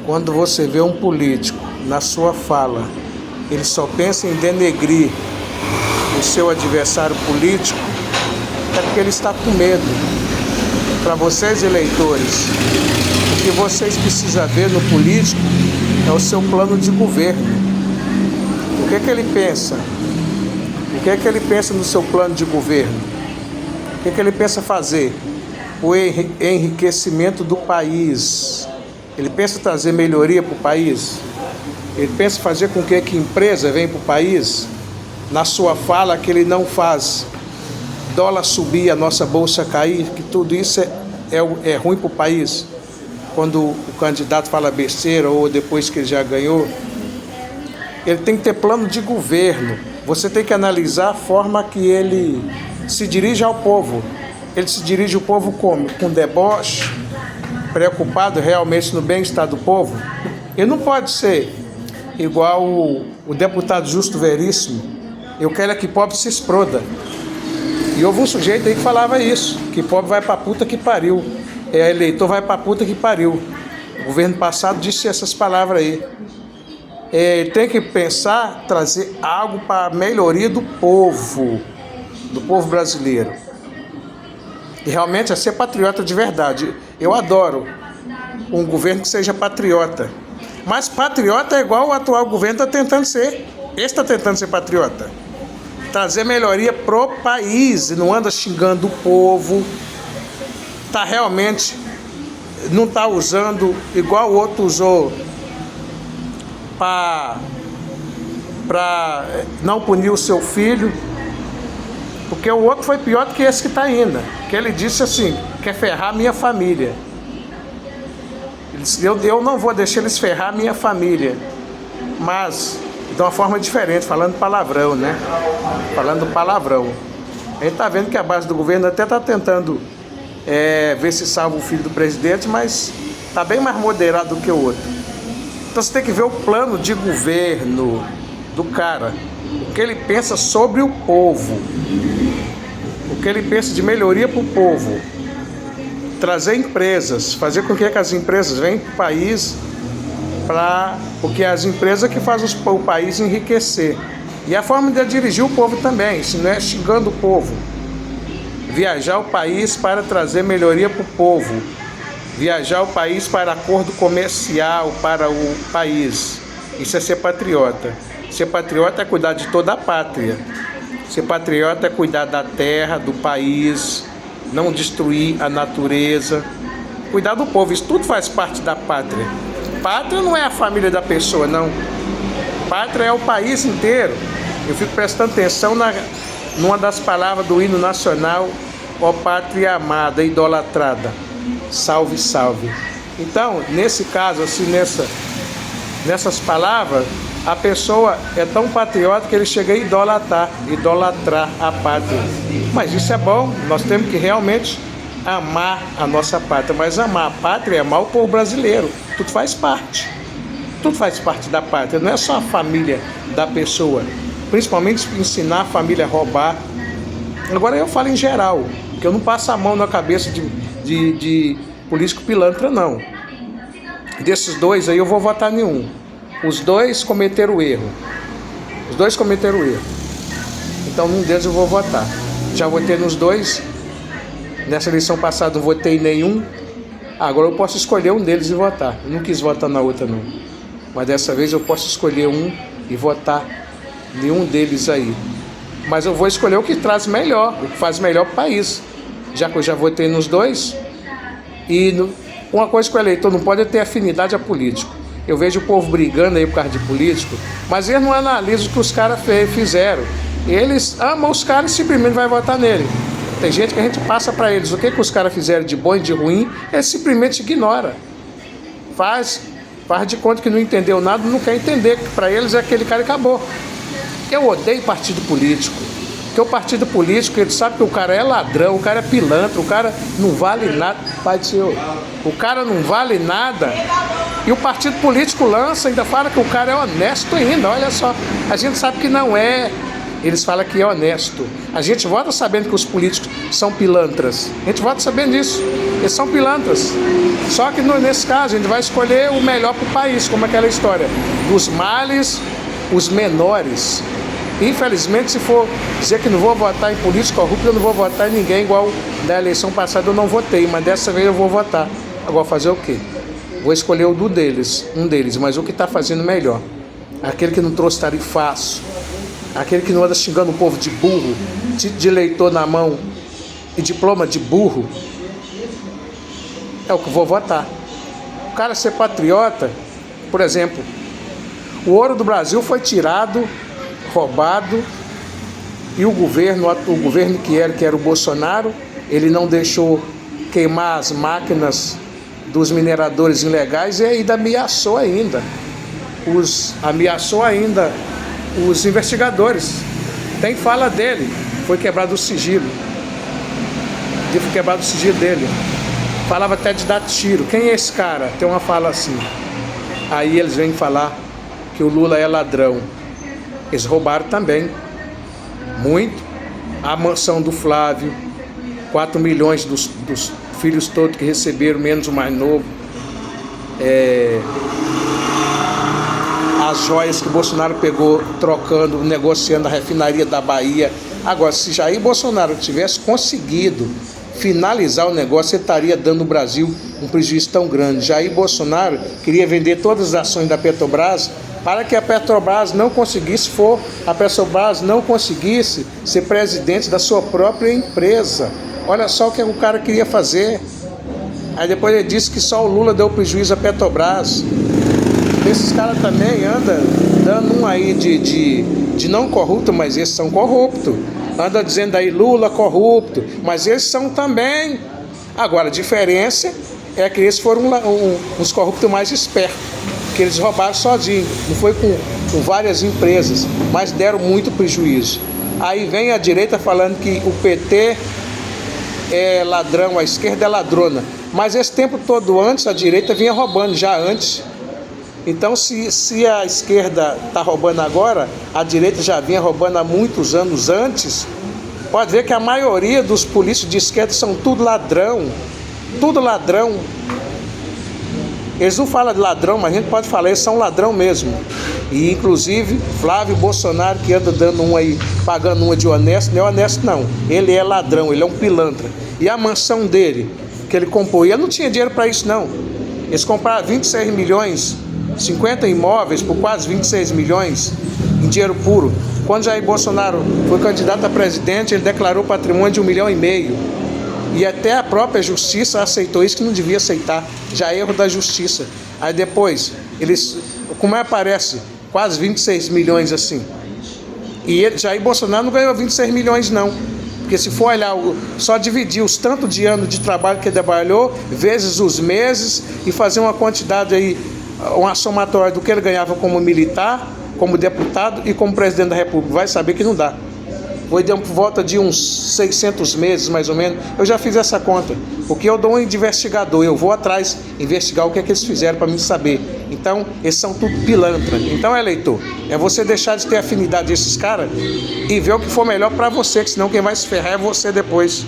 Quando você vê um político na sua fala, ele só pensa em denegrir o seu adversário político, é porque ele está com medo. Para vocês, eleitores, o que vocês precisam ver no político é o seu plano de governo. O que é que ele pensa? O que é que ele pensa no seu plano de governo? O que é que ele pensa fazer? O enriquecimento do país. Ele pensa trazer melhoria para o país? Ele pensa fazer com que a empresa venha para o país? Na sua fala que ele não faz dólar subir, a nossa bolsa cair, que tudo isso é ruim para o país. Quando o candidato fala besteira ou depois que ele já ganhou, ele tem que ter plano de governo. Você tem que analisar a forma que ele se dirige ao povo. Ele se dirige ao povo como? Com deboche, preocupado realmente no bem-estar do povo. Ele não pode ser igual o deputado Justo Veríssimo. Eu quero é que pobre se exploda. E houve um sujeito aí que falava isso, que pobre vai pra puta que pariu. Eleitor vai pra puta que pariu. O governo passado disse essas palavras aí. Ele tem que pensar, trazer algo para a melhoria do povo brasileiro. E realmente é ser patriota de verdade. Eu adoro um governo que seja patriota. Mas patriota é igual o atual governo está tentando ser. Esse está tentando ser patriota. Trazer melhoria pro país. E não anda xingando o povo. Tá realmente... Não está usando igual o outro usou para não punir o seu filho. Porque o outro foi pior do que esse que está ainda. Que ele disse assim, quer ferrar minha família. Ele disse, eu não vou deixar eles ferrar minha família. Mas de uma forma diferente, falando palavrão, né? Falando palavrão. A gente está vendo que a base do governo até está tentando ver se salva o filho do presidente, mas está bem mais moderado do que o outro. Então você tem que ver o plano de governo do cara. O que ele pensa sobre o povo. O que ele pensa de melhoria para o povo. Trazer empresas, fazer com que as empresas venham para o país, porque é as empresas que fazem o país enriquecer. E a forma de dirigir o povo também, se não é xingando o povo. Viajar o país para trazer melhoria para o povo. Viajar o país para acordo comercial para o país. Isso é ser patriota. Ser patriota é cuidar de toda a pátria. Ser patriota é cuidar da terra, do país, não destruir a natureza. Cuidar do povo, isso tudo faz parte da pátria. Pátria não é a família da pessoa, não. Pátria é o país inteiro. Eu fico prestando atenção numa das palavras do hino nacional, ó pátria amada, idolatrada. Salve, salve. Então, nesse caso, assim, nessas palavras, a pessoa é tão patriota que ele chega a idolatrar a pátria. Mas isso é bom, nós temos que realmente amar a nossa pátria. Mas amar a pátria é amar o povo brasileiro. Tudo faz parte. Tudo faz parte da pátria, não é só a família da pessoa. Principalmente ensinar a família a roubar. Agora eu falo em geral, que eu não passo a mão na cabeça de político pilantra, não. Desses dois aí eu vou votar nenhum. Os dois cometeram erro. Então num deles eu vou votar. Já votei nos dois. Nessa eleição passada não votei em nenhum. Agora eu posso escolher um deles e votar. Eu não quis votar na outra não. Mas dessa vez eu posso escolher um e votar nenhum deles aí. Mas eu vou escolher o que traz melhor, o que faz melhor para o país. Já que eu já votei nos dois. Uma coisa que o eleitor não pode é ter afinidade a político. Eu vejo o povo brigando aí por causa de político, mas eles não analisam o que os caras fizeram. Eles amam os caras e simplesmente vai votar nele. Tem gente que a gente passa para eles o que os caras fizeram de bom e de ruim, eles simplesmente ignoram. Faz de conta que não entendeu nada, não quer entender, que para eles é aquele cara e acabou. Eu odeio partido político. Porque o partido político, ele sabe que o cara é ladrão, o cara é pilantra, o cara não vale nada. Pai do Senhor, o cara não vale nada. E o partido político lança, ainda fala que o cara é honesto ainda, olha só. A gente sabe que não é. eles falam que é honesto. A gente vota sabendo que os políticos são pilantras. A gente vota sabendo disso. Eles são pilantras. Só que nesse caso a gente vai escolher o melhor para o país, como aquela história dos males, os menores. Infelizmente, se for dizer que não vou votar em político corrupto, eu não vou votar em ninguém, igual da eleição passada eu não votei, mas dessa vez eu vou votar. Agora fazer o quê? Vou escolher um deles, mas o que está fazendo melhor. Aquele que não trouxe tarifaço, aquele que não anda xingando o povo de burro, de eleitor na mão e diploma de burro, é o que eu vou votar. O cara ser patriota, por exemplo, o ouro do Brasil foi tirado, roubado, e o governo que era o Bolsonaro, ele não deixou queimar as máquinas dos mineradores ilegais e ainda ameaçou os investigadores. Tem fala dele, foi quebrado o sigilo dele. Falava até de dar tiro. Quem é esse cara? Tem uma fala assim. Aí eles vêm falar que o Lula é ladrão. Eles roubaram também. Muito. A mansão do Flávio, 4 milhões dos filhos todos que receberam, menos o mais novo. As joias que o Bolsonaro pegou trocando, negociando a refinaria da Bahia. Agora, se Jair Bolsonaro tivesse conseguido finalizar o negócio, ele estaria dando ao Brasil um prejuízo tão grande. Jair Bolsonaro queria vender todas as ações da Petrobras para que a Petrobras não conseguisse ser presidente da sua própria empresa. Olha só o que o cara queria fazer. Aí depois ele disse que só o Lula deu prejuízo à Petrobras. Esses caras também andam dando um aí de não corrupto, mas esses são corruptos. Anda dizendo aí Lula corrupto, mas eles são também. Agora, a diferença é que eles foram uns corruptos mais espertos, que eles roubaram sozinhos, não foi com várias empresas, mas deram muito prejuízo. Aí vem a direita falando que o PT é ladrão, a esquerda é ladrona, mas esse tempo todo antes a direita vinha roubando já antes. Então, se a esquerda está roubando agora, a direita já vinha roubando há muitos anos antes. Pode ver que a maioria dos políticos de esquerda são tudo ladrão. Tudo ladrão. Eles não falam de ladrão, mas a gente pode falar, eles são ladrão mesmo. E, inclusive, Flávio Bolsonaro, que anda dando um aí, pagando uma de honesto, não é honesto não. Ele é ladrão, ele é um pilantra. E a mansão dele, que ele comprou, e ele não tinha dinheiro para isso não. Eles compraram 26 milhões... 50 imóveis por quase 26 milhões em dinheiro puro. Quando Jair Bolsonaro foi candidato a presidente, ele declarou patrimônio de 1,5 milhão. E até a própria justiça aceitou isso, que não devia aceitar. Já é erro da justiça. Aí depois, como aparece, quase 26 milhões assim. E Jair Bolsonaro não ganhou 26 milhões não. Porque se for olhar, só dividir os tantos de anos de trabalho que ele trabalhou, vezes os meses, e fazer uma quantidade aí, uma somatória do que ele ganhava como militar, como deputado e como presidente da República, vai saber que não dá. Foi por volta de uns 600 meses, mais ou menos. Eu já fiz essa conta, porque eu dou um investigador, eu vou atrás investigar o que é que eles fizeram para mim saber. Então, eles são tudo pilantra. Então, eleitor, é você deixar de ter afinidade desses caras e ver o que for melhor para você, que senão quem vai se ferrar é você depois.